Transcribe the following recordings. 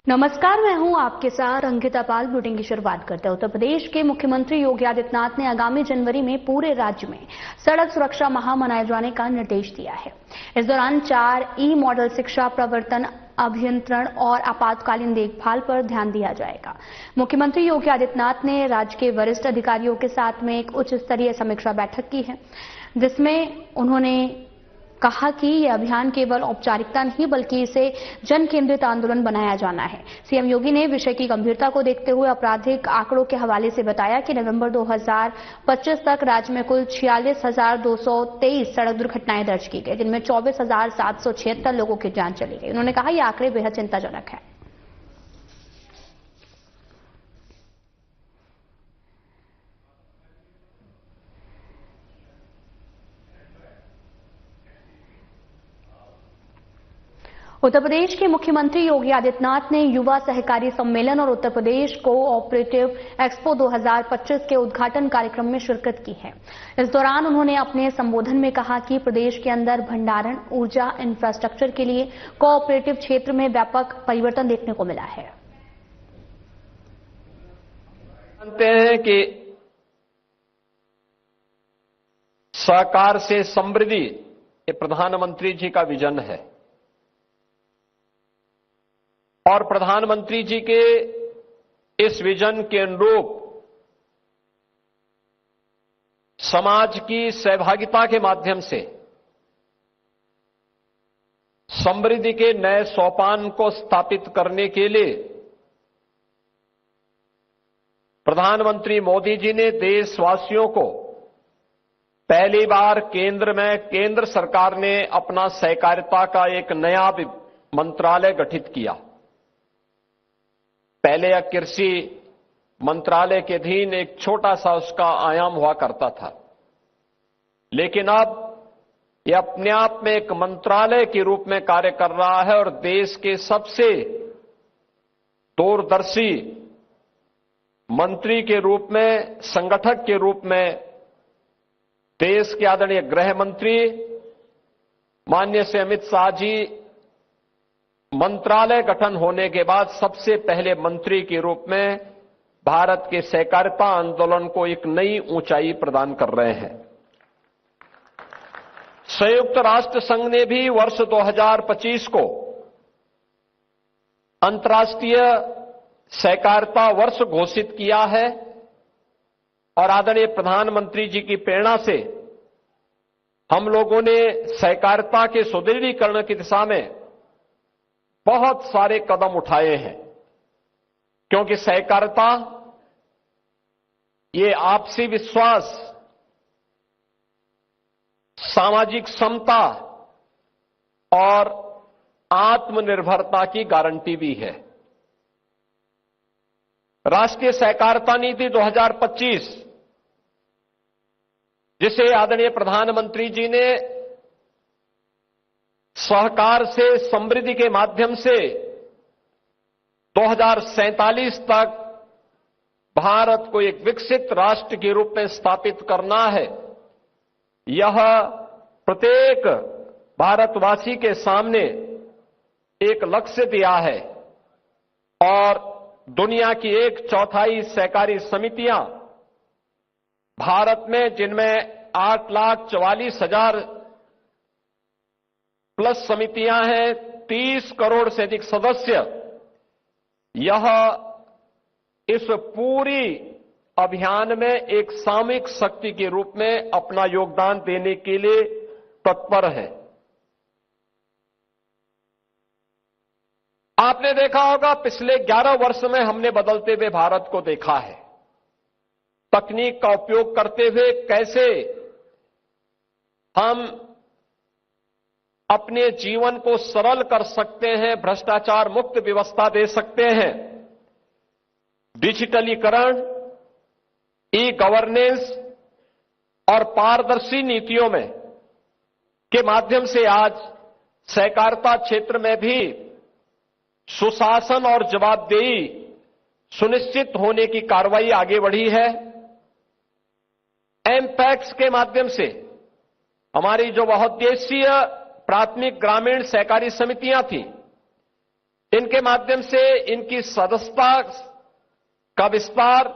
नमस्कार, मैं हूं आपके साथ अंकिता पाल। बुलेटिन की शुरुआत करते हैं। उत्तर प्रदेश के मुख्यमंत्री योगी आदित्यनाथ ने आगामी जनवरी में पूरे राज्य में सड़क सुरक्षा माह मनाए जाने का निर्देश दिया है। इस दौरान 4 ई मॉडल शिक्षा, प्रवर्तन, अभियंत्रण और आपातकालीन देखभाल पर ध्यान दिया जाएगा। मुख्यमंत्री योगी आदित्यनाथ ने राज्य के वरिष्ठ अधिकारियों के साथ में एक उच्च स्तरीय समीक्षा बैठक की है, जिसमें उन्होंने कहा कि यह अभियान केवल औपचारिकता नहीं बल्कि इसे जन केंद्रित आंदोलन बनाया जाना है। सीएम योगी ने विषय की गंभीरता को देखते हुए आपराधिक आंकड़ों के हवाले से बताया कि नवंबर 2025 तक राज्य में कुल 46,223 सड़क दुर्घटनाएं दर्ज की गई, जिनमें 24,776 लोगों की जान चली गई। उन्होंने कहा यह आंकड़े बेहद चिंताजनक है। उत्तर प्रदेश के मुख्यमंत्री योगी आदित्यनाथ ने युवा सहकारी सम्मेलन और उत्तर प्रदेश कोऑपरेटिव एक्सपो 2025 के उद्घाटन कार्यक्रम में शिरकत की है। इस दौरान उन्होंने अपने संबोधन में कहा कि प्रदेश के अंदर भंडारण, ऊर्जा, इंफ्रास्ट्रक्चर के लिए कोऑपरेटिव क्षेत्र में व्यापक परिवर्तन देखने को मिला है। जानते हैं कि सहकार से समृद्धि ये प्रधानमंत्री जी का विजन है और प्रधानमंत्री जी के इस विजन के अनुरूप समाज की सहभागिता के माध्यम से समृद्धि के नए सोपान को स्थापित करने के लिए प्रधानमंत्री मोदी जी ने देशवासियों को पहली बार केंद्र सरकार ने अपना सहकारिता का एक नया मंत्रालय गठित किया। पहले यह कृषि मंत्रालय के अधीन एक छोटा सा उसका आयाम हुआ करता था, लेकिन अब यह अपने आप में एक मंत्रालय के रूप में कार्य कर रहा है और देश के सबसे दूरदर्शी मंत्री के रूप में, संगठक के रूप में देश के आदरणीय गृह मंत्री माननीय श्री अमित शाह जी मंत्रालय गठन होने के बाद सबसे पहले मंत्री के रूप में भारत के सहकारिता आंदोलन को एक नई ऊंचाई प्रदान कर रहे हैं। संयुक्त राष्ट्र संघ ने भी वर्ष 2025 को अंतर्राष्ट्रीय सहकारिता वर्ष घोषित किया है और आदरणीय प्रधानमंत्री जी की प्रेरणा से हम लोगों ने सहकारिता के सुदृढ़ीकरण की दिशा में बहुत सारे कदम उठाए हैं, क्योंकि सहकारिता ये आपसी विश्वास, सामाजिक समता और आत्मनिर्भरता की गारंटी भी है। राष्ट्रीय सहकारिता नीति 2025, जिसे आदरणीय प्रधानमंत्री जी ने सहकार से समृद्धि के माध्यम से 2047 तक भारत को एक विकसित राष्ट्र के रूप में स्थापित करना है, यह प्रत्येक भारतवासी के सामने एक लक्ष्य दिया है और दुनिया की 1/4 सहकारी समितियां भारत में, जिनमें 8,44,000 प्लस समितियां हैं, 30 करोड़ से अधिक सदस्य, यह इस पूरी अभियान में एक सामूहिक शक्ति के रूप में अपना योगदान देने के लिए तत्पर है। आपने देखा होगा पिछले 11 वर्ष में हमने बदलते हुए भारत को देखा है। तकनीक का उपयोग करते हुए कैसे हम अपने जीवन को सरल कर सकते हैं, भ्रष्टाचार मुक्त व्यवस्था दे सकते हैं। डिजिटलीकरण, ई गवर्नेंस और पारदर्शी नीतियों में के माध्यम से आज सहकारिता क्षेत्र में भी सुशासन और जवाबदेही सुनिश्चित होने की कार्रवाई आगे बढ़ी है। एमपैक्स के माध्यम से हमारी जो बहुउद्देशीय प्राथमिक ग्रामीण सहकारी समितियां थी, इनके माध्यम से इनकी सदस्यता का विस्तार,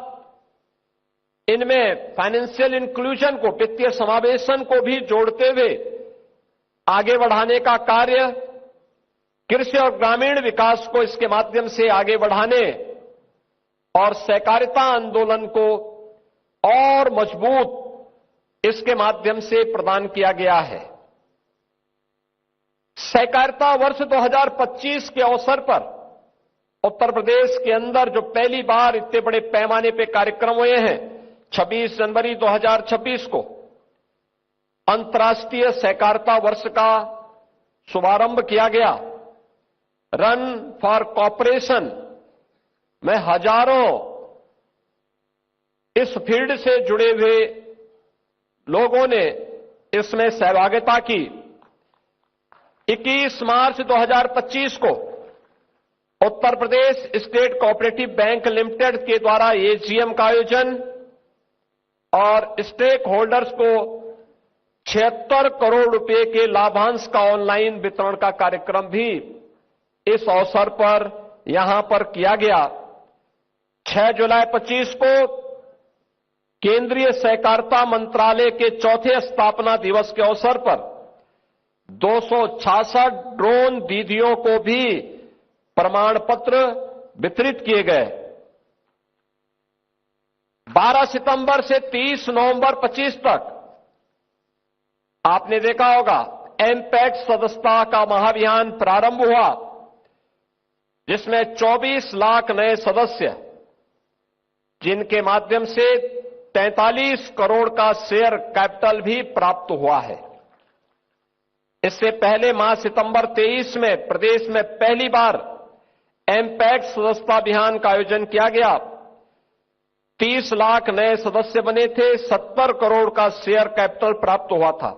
इनमें फाइनेंशियल इंक्लूजन को, वित्तीय समावेशन को भी जोड़ते हुए आगे बढ़ाने का कार्य, कृषि और ग्रामीण विकास को इसके माध्यम से आगे बढ़ाने और सहकारिता आंदोलन को और मजबूत इसके माध्यम से प्रदान किया गया है। सहकारिता वर्ष 2025 के अवसर पर उत्तर प्रदेश के अंदर जो पहली बार इतने बड़े पैमाने पे कार्यक्रम हुए हैं, 26 जनवरी 2026 को अंतर्राष्ट्रीय सहकारिता वर्ष का शुभारंभ किया गया। रन फॉर कॉपरेशन में हजारों इस फील्ड से जुड़े हुए लोगों ने इसमें सहभागिता की। 21 मार्च 2025 को Uttar Pradesh state cooperative bank limited के द्वारा एजीएम का आयोजन और स्टेक होल्डर्स को 76 करोड़ रुपए के लाभांश का ऑनलाइन वितरण का कार्यक्रम भी इस अवसर पर यहां पर किया गया। 6 जुलाई 25 को केंद्रीय सहकारिता मंत्रालय के चौथे स्थापना दिवस के अवसर पर 266 ड्रोन दीदियों को भी प्रमाण पत्र वितरित किए गए। 12 सितंबर से 30 नवंबर 25 तक आपने देखा होगा एमपैक्ट सदस्यता का महाअभियान प्रारंभ हुआ, जिसमें 24 लाख नए सदस्य, जिनके माध्यम से 43 करोड़ का शेयर कैपिटल भी प्राप्त हुआ है। इससे पहले माह सितंबर 23 में प्रदेश में पहली बार एमपैक्ट सदस्यता अभियान का आयोजन किया गया। 30 लाख नए सदस्य बने थे, 70 करोड़ का शेयर कैपिटल प्राप्त हुआ था।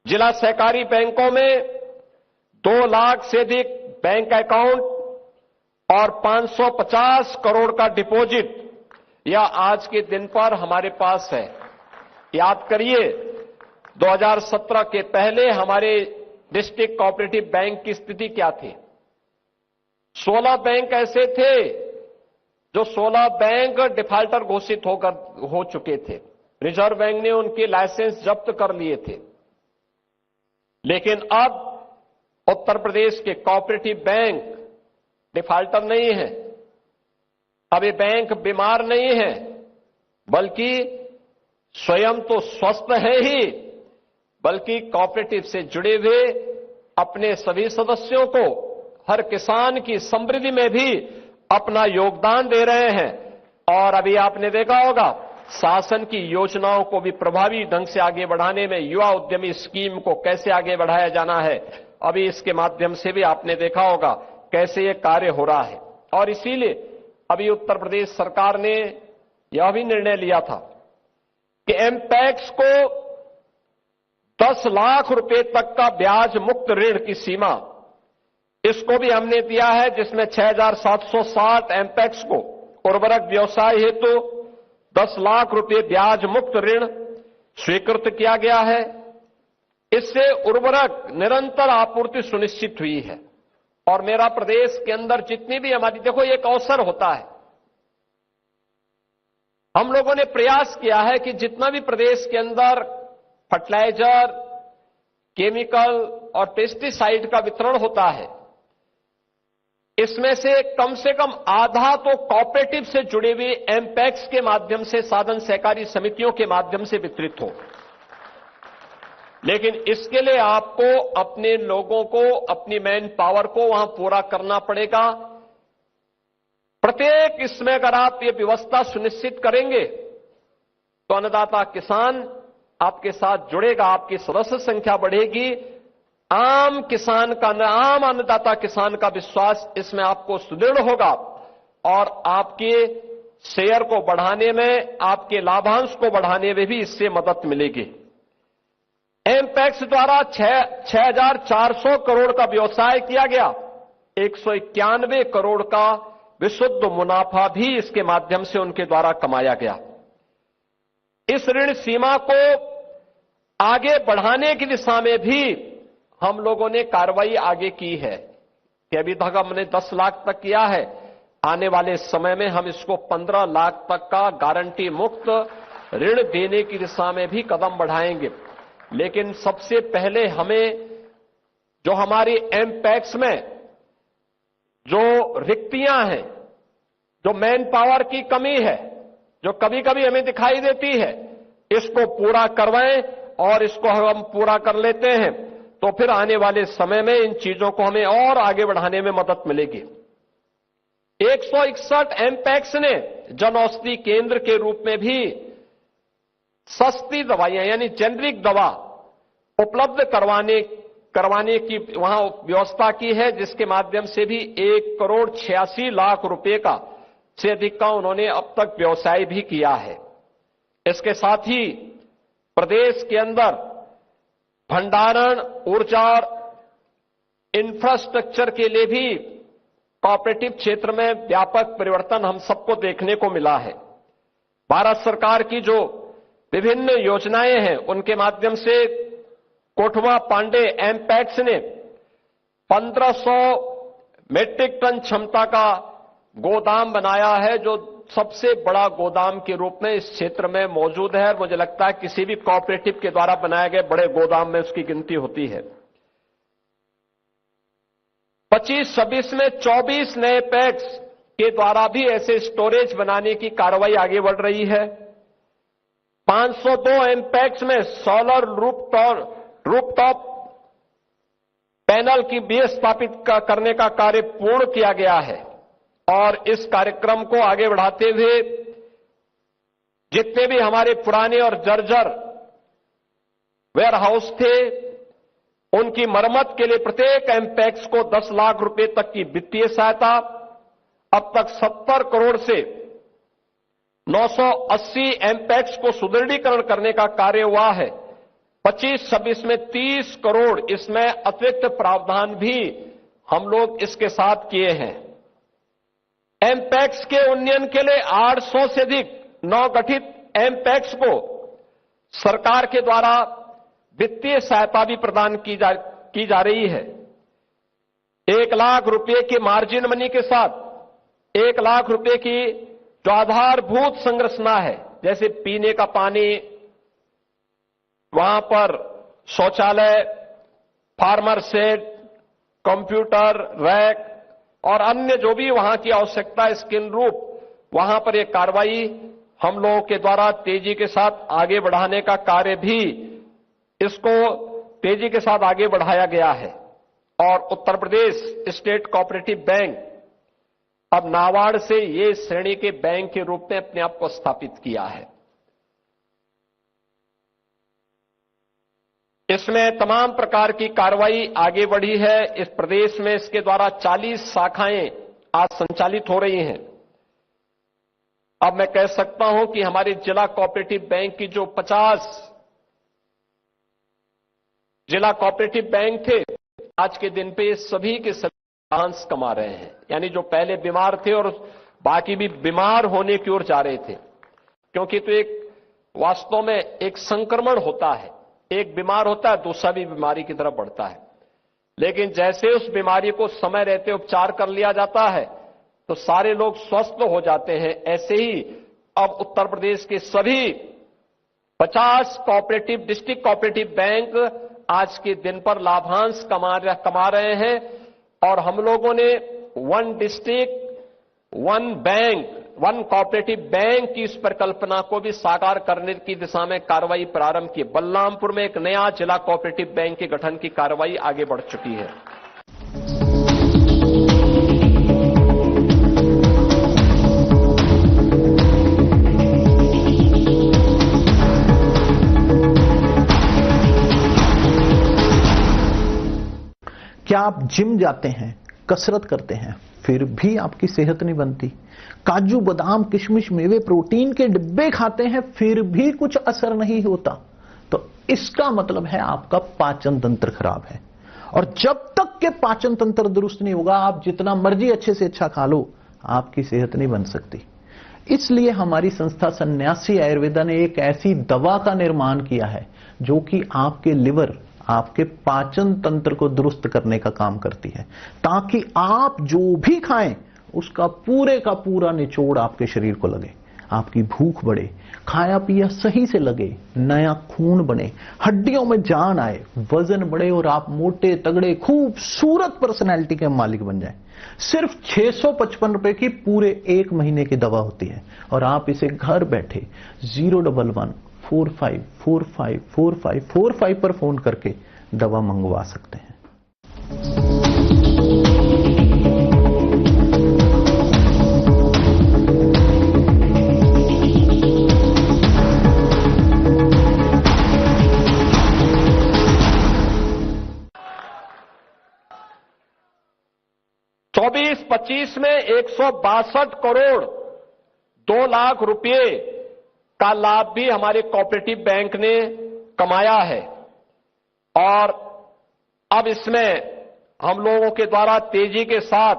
जिला सहकारी बैंकों में 2 लाख से अधिक बैंक अकाउंट और 550 करोड़ का डिपॉजिट यह आज के दिन पर हमारे पास है। याद करिए 2017 के पहले हमारे डिस्ट्रिक्ट कोऑपरेटिव बैंक की स्थिति क्या थी। 16 बैंक ऐसे थे जो 16 बैंक डिफाल्टर घोषित हो चुके थे। रिजर्व बैंक ने उनके लाइसेंस जब्त कर लिए थे। लेकिन अब उत्तर प्रदेश के कोऑपरेटिव बैंक डिफाल्टर नहीं है। अब ये बैंक बीमार नहीं है, बल्कि स्वयं तो स्वस्थ है ही, बल्कि कोऑपरेटिव से जुड़े हुए अपने सभी सदस्यों को हर किसान की समृद्धि में भी अपना योगदान दे रहे हैं। और अभी आपने देखा होगा शासन की योजनाओं को भी प्रभावी ढंग से आगे बढ़ाने में युवा उद्यमी स्कीम को कैसे आगे बढ़ाया जाना है, अभी इसके माध्यम से भी आपने देखा होगा कैसे ये कार्य हो रहा है। और इसीलिए अभी उत्तर प्रदेश सरकार ने यह भी निर्णय लिया था कि एमपैक्स को 10 लाख रुपए तक का ब्याज मुक्त ऋण की सीमा, इसको भी हमने दिया है, जिसमें 6,760 एमपैक्स को उर्वरक व्यवसाय हेतु 10 लाख रुपए ब्याज मुक्त ऋण स्वीकृत किया गया है। इससे उर्वरक निरंतर आपूर्ति सुनिश्चित हुई है। और मेरा प्रदेश के अंदर जितनी भी हमारी, देखो एक अवसर होता है, हम लोगों ने प्रयास किया है कि जितना भी प्रदेश के अंदर फर्टिलाइजर, केमिकल और पेस्टिसाइड का वितरण होता है, इसमें से कम आधा तो कोऑपरेटिव से जुड़े हुए एमपैक्स के माध्यम से, साधन सहकारी समितियों के माध्यम से वितरित हो। लेकिन इसके लिए आपको अपने लोगों को, अपनी मैन पावर को वहां पूरा करना पड़ेगा। प्रत्येक इसमें अगर आप ये व्यवस्था सुनिश्चित करेंगे तो अन्नदाता किसान आपके साथ जुड़ेगा, आपकी सदस्य संख्या बढ़ेगी, आम अन्नदाता किसान का विश्वास इसमें आपको सुदृढ़ होगा और आपके शेयर को बढ़ाने में, आपके लाभांश को बढ़ाने में भी इससे मदद मिलेगी। एमपैक्स द्वारा 6,400 करोड़ का व्यवसाय किया गया, 191 करोड़ का विशुद्ध मुनाफा भी इसके माध्यम से उनके द्वारा कमाया गया। इस ऋण सीमा को आगे बढ़ाने की दिशा में भी हम लोगों ने कार्रवाई आगे की है। कि अभी तक हमने 10 लाख तक किया है, आने वाले समय में हम इसको 15 लाख तक का गारंटी मुक्त ऋण देने की दिशा में भी कदम बढ़ाएंगे। लेकिन सबसे पहले हमें जो हमारी एमपैक्स में जो रिक्तियां हैं, जो मैन पावर की कमी है, जो कभी कभी हमें दिखाई देती है, इसको पूरा करवाएं, और इसको हम पूरा कर लेते हैं तो फिर आने वाले समय में इन चीजों को हमें और आगे बढ़ाने में मदद मिलेगी। 161 एमपैक्स ने जन औषधि केंद्र के रूप में भी सस्ती दवाइयां यानी जेनरिक दवा उपलब्ध करवाने की वहां व्यवस्था की है, जिसके माध्यम से भी 1,86,00,000 रुपए का से अधिक का उन्होंने अब तक व्यवसाय भी किया है। इसके साथ ही प्रदेश के अंदर भंडारण, ऊर्जा और इंफ्रास्ट्रक्चर के लिए भी कोऑपरेटिव क्षेत्र में व्यापक परिवर्तन हम सबको देखने को मिला है। भारत सरकार की जो विभिन्न योजनाएं हैं, उनके माध्यम से कोठवा पांडे एमपैक्स ने 1500 मीट्रिक टन क्षमता का गोदाम बनाया है, जो सबसे बड़ा गोदाम के रूप में इस क्षेत्र में मौजूद है। और मुझे लगता है किसी भी कोऑपरेटिव के द्वारा बनाए गए बड़े गोदाम में उसकी गिनती होती है। 25-26 में 24 नए पैक्स के द्वारा भी ऐसे स्टोरेज बनाने की कार्रवाई आगे बढ़ रही है। 502 एमपैक्स में सोलर रूफटॉप पैनल की भी स्थापित करने का कार्य पूर्ण किया गया है। और इस कार्यक्रम को आगे बढ़ाते हुए जितने भी हमारे पुराने और जर्जर वेयर हाउस थे, उनकी मरम्मत के लिए प्रत्येक एमपैक्स को 10 लाख रुपए तक की वित्तीय सहायता, अब तक 70 करोड़ से 980 एमपैक्स को सुदृढ़ीकरण करने का कार्य हुआ है। 25-26 में 30 करोड़ इसमें अतिरिक्त प्रावधान भी हम लोग इसके साथ किए हैं। एमपैक्स के उन्नयन के लिए 800 से अधिक नवगठित एमपैक्स को सरकार के द्वारा वित्तीय सहायता भी प्रदान की जा रही है। 1 लाख रुपए के मार्जिन मनी के साथ 1 लाख रुपए की जो आधारभूत संरचना है, जैसे पीने का पानी, वहां पर शौचालय, फार्मर शेड, कंप्यूटर, रैक और अन्य जो भी वहां की आवश्यकता है इसके अनुरूप वहां पर यह कार्रवाई हम लोगों के द्वारा तेजी के साथ आगे बढ़ाने का कार्य भी इसको तेजी के साथ आगे बढ़ाया गया है। और Uttar Pradesh state cooperative bank अब नाबार्ड से ये श्रेणी के बैंक के रूप में अपने आप को स्थापित किया है। इसमें तमाम प्रकार की कार्रवाई आगे बढ़ी है। इस प्रदेश में इसके द्वारा 40 शाखाएं आज संचालित हो रही हैं। अब मैं कह सकता हूं कि हमारे जिला कोऑपरेटिव बैंक की जो 50 जिला कोऑपरेटिव बैंक थे, आज के दिन पे सभी के सभी लाभांश कमा रहे हैं। यानी जो पहले बीमार थे और बाकी भी बीमार होने की ओर जा रहे थे, क्योंकि तो एक वास्तव में एक संक्रमण होता है, एक बीमार होता है, दूसरा भी बीमारी की तरफ बढ़ता है। लेकिन जैसे उस बीमारी को समय रहते उपचार कर लिया जाता है तो सारे लोग स्वस्थ हो जाते हैं। ऐसे ही अब उत्तर प्रदेश के सभी 50 कोऑपरेटिव डिस्ट्रिक्ट कोऑपरेटिव बैंक आज के दिन पर लाभांश कमा रहे हैं। और हम लोगों ने 1 डिस्ट्रिक्ट 1 बैंक 1 कोऑपरेटिव बैंक की इस परिकल्पना को भी साकार करने की दिशा में कार्रवाई प्रारंभ की। बलरामपुर में एक नया जिला कोऑपरेटिव बैंक के गठन की कार्रवाई आगे बढ़ चुकी है। क्या आप जिम जाते हैं, कसरत करते हैं, फिर भी आपकी सेहत नहीं बनती? काजू, बादाम, किशमिश, मेवे, प्रोटीन के डिब्बे खाते हैं, फिर भी कुछ असर नहीं होता? तो इसका मतलब है आपका पाचन तंत्र खराब है। और जब तक के पाचन तंत्र दुरुस्त नहीं होगा, आप जितना मर्जी अच्छे से अच्छा खा लो, आपकी सेहत नहीं बन सकती। इसलिए हमारी संस्था सन्यासी आयुर्वेदा ने एक ऐसी दवा का निर्माण किया है जो कि आपके लिवर, आपके पाचन तंत्र को दुरुस्त करने का काम करती है, ताकि आप जो भी खाएं उसका पूरे का पूरा निचोड़ आपके शरीर को लगे, आपकी भूख बढ़े, खाया पिया सही से लगे, नया खून बने, हड्डियों में जान आए, वजन बढ़े और आप मोटे तगड़े खूबसूरत पर्सनैलिटी के मालिक बन जाएं। सिर्फ 655 रुपए की पूरे 1 महीने की दवा होती है और आप इसे घर बैठे 011-45454545 पर फोन करके दवा मंगवा सकते हैं। चौबीस 25 में 162 करोड़ 2 लाख रुपए का लाभ भी हमारे कोऑपरेटिव बैंक ने कमाया है और अब इसमें हम लोगों के द्वारा तेजी के साथ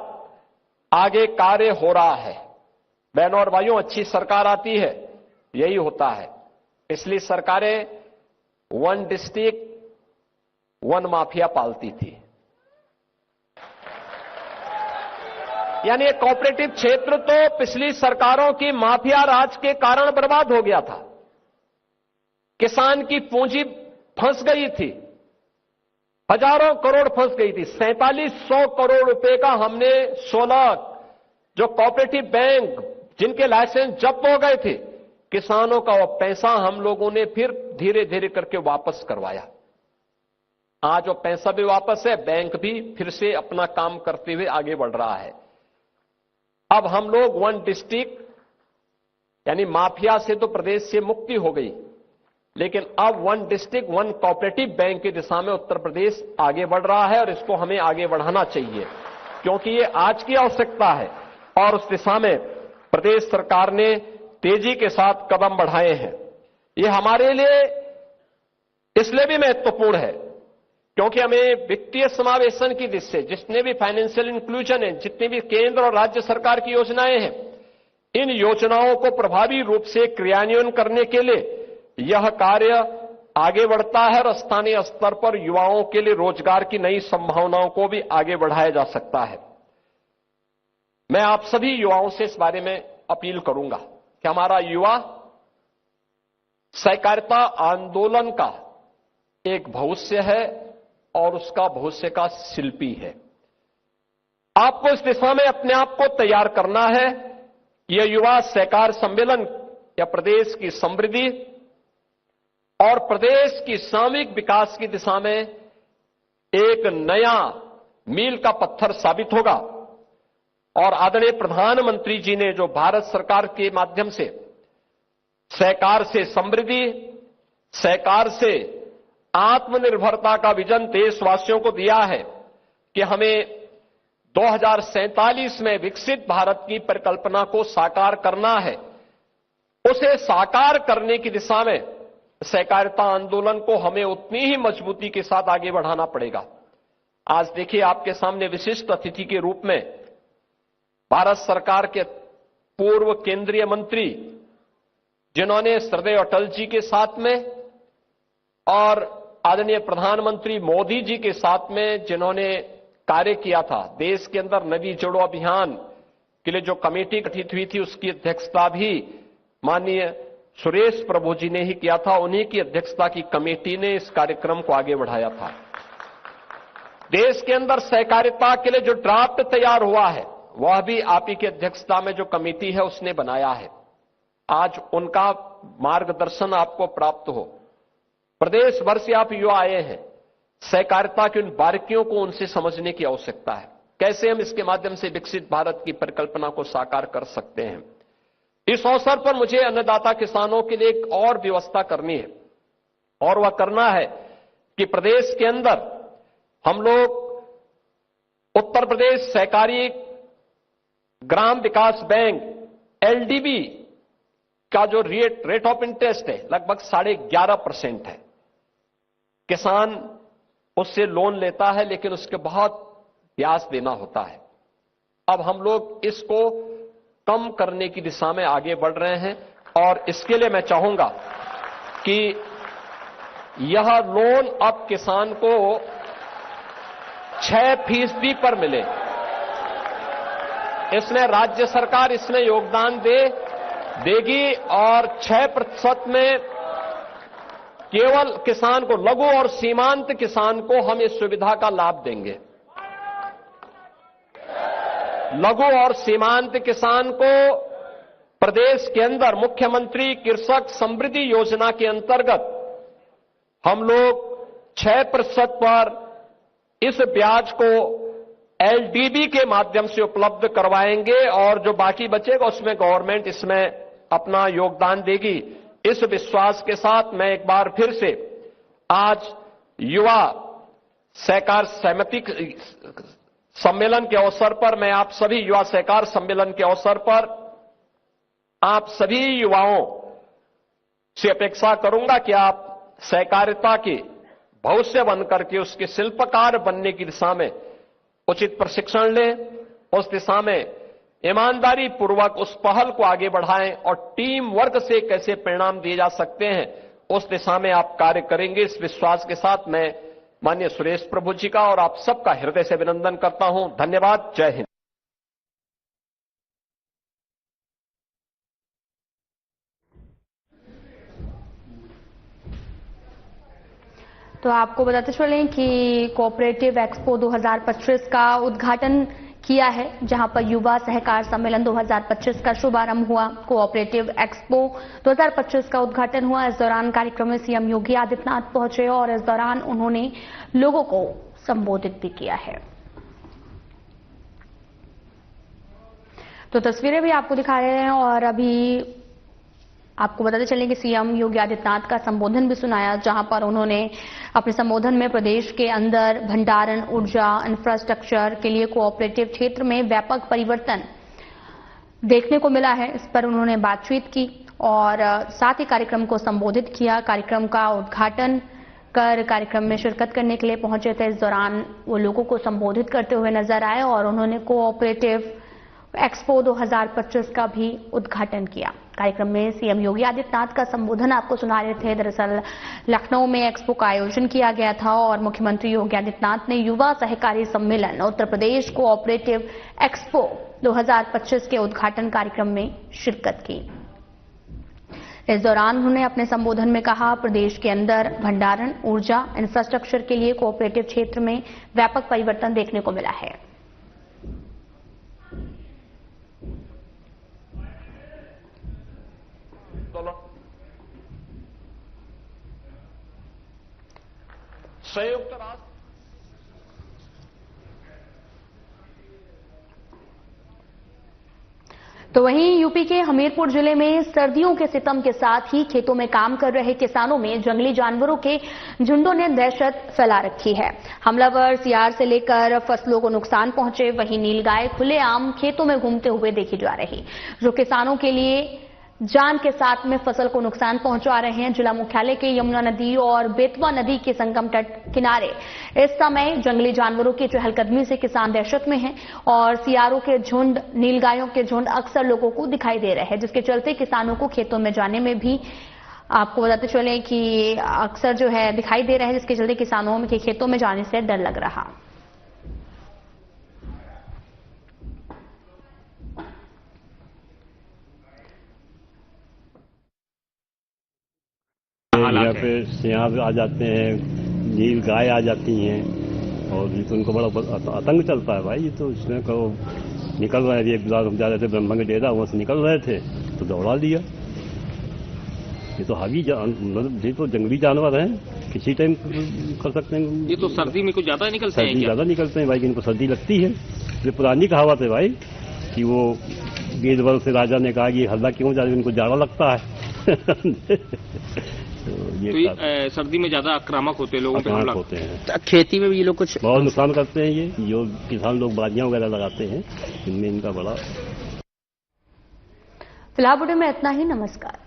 आगे कार्य हो रहा है। बहनों और भाइयों, अच्छी सरकार आती है, यही होता है। पिछली सरकारें 1 डिस्ट्रिक्ट 1 माफिया पालती थी, यानी कोऑपरेटिव क्षेत्र तो पिछली सरकारों की माफिया राज के कारण बर्बाद हो गया था। किसान की पूंजी फंस गई थी, हजारों करोड़ फंस गई थी। 4700 करोड़ रुपए का हमने 16 जो कोऑपरेटिव बैंक जिनके लाइसेंस जब्त हो गए थे, किसानों का वो पैसा हम लोगों ने फिर धीरे धीरे करके वापस करवाया। आज वो पैसा भी वापस है, बैंक भी फिर से अपना काम करते हुए आगे बढ़ रहा है। अब हम लोग 1 डिस्ट्रिक्ट यानी माफिया से तो प्रदेश से मुक्ति हो गई, लेकिन अब 1 डिस्ट्रिक्ट 1 कोऑपरेटिव बैंक की दिशा में उत्तर प्रदेश आगे बढ़ रहा है और इसको हमें आगे बढ़ाना चाहिए, क्योंकि ये आज की आवश्यकता है और उस दिशा में प्रदेश सरकार ने तेजी के साथ कदम बढ़ाए हैं। ये हमारे लिए इसलिए भी महत्वपूर्ण है क्योंकि हमें वित्तीय समावेशन की दिशा से जितने भी फाइनेंशियल इंक्लूजन है, जितनी भी केंद्र और राज्य सरकार की योजनाएं हैं, इन योजनाओं को प्रभावी रूप से क्रियान्वयन करने के लिए यह कार्य आगे बढ़ता है और स्थानीय स्तर पर युवाओं के लिए रोजगार की नई संभावनाओं को भी आगे बढ़ाया जा सकता है। मैं आप सभी युवाओं से इस बारे में अपील करूंगा कि हमारा युवा सहकारिता आंदोलन का एक भविष्य है और उसका भविष्य का शिल्पी है। आपको इस दिशा में अपने आप को तैयार करना है। यह युवा सहकार सम्मेलन या प्रदेश की समृद्धि और प्रदेश की सामूहिक विकास की दिशा में एक नया मील का पत्थर साबित होगा और आदरणीय प्रधानमंत्री जी ने जो भारत सरकार के माध्यम से सहकार से समृद्धि, सहकार से आत्मनिर्भरता का विजन देशवासियों को दिया है कि हमें 2047 में विकसित भारत की परिकल्पना को साकार करना है, उसे साकार करने की दिशा में सहकारिता आंदोलन को हमें उतनी ही मजबूती के साथ आगे बढ़ाना पड़ेगा। आज देखिए, आपके सामने विशिष्ट अतिथि के रूप में भारत सरकार के पूर्व केंद्रीय मंत्री, जिन्होंने श्रद्धेय अटल जी के साथ में और आदरणीय प्रधानमंत्री मोदी जी के साथ में जिन्होंने कार्य किया था, देश के अंदर नदी जोड़ो अभियान के लिए जो कमेटी गठित हुई थी, उसकी अध्यक्षता भी माननीय सुरेश प्रभु जी ने ही किया था। उन्हीं की अध्यक्षता की कमेटी ने इस कार्यक्रम को आगे बढ़ाया था। देश के अंदर सहकारिता के लिए जो ड्राफ्ट तैयार हुआ है, वह भी आप ही की अध्यक्षता में जो कमेटी है उसने बनाया है। आज उनका मार्गदर्शन आपको प्राप्त हो। प्रदेश भर से आप युवा आए हैं, सहकारिता की उन बारीकियों को उनसे समझने की आवश्यकता है। कैसे हम इसके माध्यम से विकसित भारत की परिकल्पना को साकार कर सकते हैं। इस अवसर पर मुझे अन्नदाता किसानों के लिए एक और व्यवस्था करनी है और वह करना है कि प्रदेश के अंदर हम लोग उत्तर प्रदेश सहकारी ग्राम विकास बैंक एलडीबी का जो रेट ऑफ इंटरेस्ट है लगभग 11.5% है। किसान उससे लोन लेता है लेकिन उसके बहुत ब्याज देना होता है। अब हम लोग इसको कम करने की दिशा में आगे बढ़ रहे हैं और इसके लिए मैं चाहूंगा कि यह लोन अब किसान को 6% पर मिले। इसमें राज्य सरकार इसमें योगदान देगी और 6% में केवल किसान को, लघु और सीमांत किसान को हम इस सुविधा का लाभ देंगे। लघु और सीमांत किसान को प्रदेश के अंदर मुख्यमंत्री कृषक समृद्धि योजना के अंतर्गत हम लोग 6% पर इस ब्याज को एलडीबी के माध्यम से उपलब्ध करवाएंगे और जो बाकी बचेगा उसमें गवर्नमेंट इसमें अपना योगदान देगी। इस विश्वास के साथ मैं एक बार फिर से आज युवा सहकार सहमति सम्मेलन के अवसर पर, मैं आप सभी युवा सहकार सम्मेलन के अवसर पर आप सभी युवाओं से अपेक्षा करूंगा कि आप सहकारिता के भविष्य बनकर के उसके शिल्पकार बनने की दिशा में उचित प्रशिक्षण लें, उस दिशा में ईमानदारी पूर्वक उस पहल को आगे बढ़ाएं और टीम वर्क से कैसे परिणाम दिए जा सकते हैं उस दिशा में आप कार्य करेंगे। इस विश्वास के साथ मैं माननीय सुरेश प्रभु जी का और आप सबका हृदय से अभिनंदन करता हूं। धन्यवाद। जय हिंद। तो आपको बताते चलें कि कोऑपरेटिव एक्सपो 2025 का उद्घाटन किया है, जहां पर युवा सहकार सम्मेलन 2025 का शुभारंभ हुआ। कोऑपरेटिव एक्सपो 2025 का उद्घाटन हुआ। इस दौरान कार्यक्रम में सीएम योगी आदित्यनाथ पहुंचे और इस दौरान उन्होंने लोगों को संबोधित भी किया है। तो तस्वीरें भी आपको दिखा रहे हैं और अभी आपको बताते चलें कि सीएम योगी आदित्यनाथ का संबोधन भी सुनाया, जहां पर उन्होंने अपने संबोधन में प्रदेश के अंदर भंडारण, ऊर्जा, इंफ्रास्ट्रक्चर के लिए कोऑपरेटिव क्षेत्र में व्यापक परिवर्तन देखने को मिला है। इस पर उन्होंने बातचीत की और साथ ही कार्यक्रम को संबोधित किया। कार्यक्रम का उद्घाटन कर कार्यक्रम में शिरकत करने के लिए पहुंचे थे। इस दौरान वो लोगों को संबोधित करते हुए नजर आए और उन्होंने कोऑपरेटिव एक्सपो 2025 का भी उद्घाटन किया। कार्यक्रम में सीएम योगी आदित्यनाथ का संबोधन आपको सुना रहे थे। दरअसल लखनऊ में एक्सपो का आयोजन किया गया था और मुख्यमंत्री योगी आदित्यनाथ ने युवा सहकारी सम्मेलन उत्तर प्रदेश कोऑपरेटिव एक्सपो 2025 के उद्घाटन कार्यक्रम में शिरकत की। इस दौरान उन्होंने अपने संबोधन में कहा, प्रदेश के अंदर भंडारण, ऊर्जा, इंफ्रास्ट्रक्चर के लिए कोऑपरेटिव क्षेत्र में व्यापक परिवर्तन देखने को मिला है। संयुक्त राष्ट्र तो वहीं यूपी के हमीरपुर जिले में सर्दियों के सितम के साथ ही खेतों में काम कर रहे किसानों में जंगली जानवरों के झुंडों ने दहशत फैला रखी है। हमलावर सियार से लेकर फसलों को नुकसान पहुंचे, वहीं नीलगाय खुलेआम खेतों में घूमते हुए देखी जा रही, जो किसानों के लिए जान के साथ में फसल को नुकसान पहुंचा रहे हैं। जिला मुख्यालय के यमुना नदी और बेतवा नदी के संगम तट किनारे इस समय जंगली जानवरों की चहलकदमी से किसान दहशत में हैं और सियारों के झुंड, नीलगायों के झुंड अक्सर लोगों को दिखाई दे रहे हैं, जिसके चलते किसानों को खेतों में जाने में भी आपको बताते चले कि अक्सर जो है दिखाई दे रहे हैं, जिसके चलते किसानों के खेतों में जाने से डर लग रहा। यहाँ पे सियार आ जाते हैं, नील गाय आ जाती हैं और ये तो उनको बड़ा आतंक चलता है भाई। ये तो इसमें कहो निकल रहे थे, एक बार हम जा रहे थे ब्रह्मा के डेरा, वहां से निकल रहे थे तो दौड़ा लिया। ये तो हावी मतलब ये तो जंगली जानवर हैं, किसी टाइम कर सकते हैं। ये तो सर्दी में कुछ ज्यादा निकलते हैं, ज्यादा निकलते हैं भाई, इनको सर्दी लगती है। ये पुरानी कहावत है भाई कि वो बीरबल से राजा ने कहा कि हल्ला क्यों जा रही, इनको जाड़ा लगता है। तो ये सर्दी में ज्यादा आक्रामक होते हैं, लोगों पे हमला होते हैं। खेती में भी ये लोग कुछ बहुत नुकसान करते हैं। ये जो किसान लोग बाजियां वगैरह लगाते हैं, इनमें इनका बड़ा। फिलहाल वीडियो में इतना ही। नमस्कार।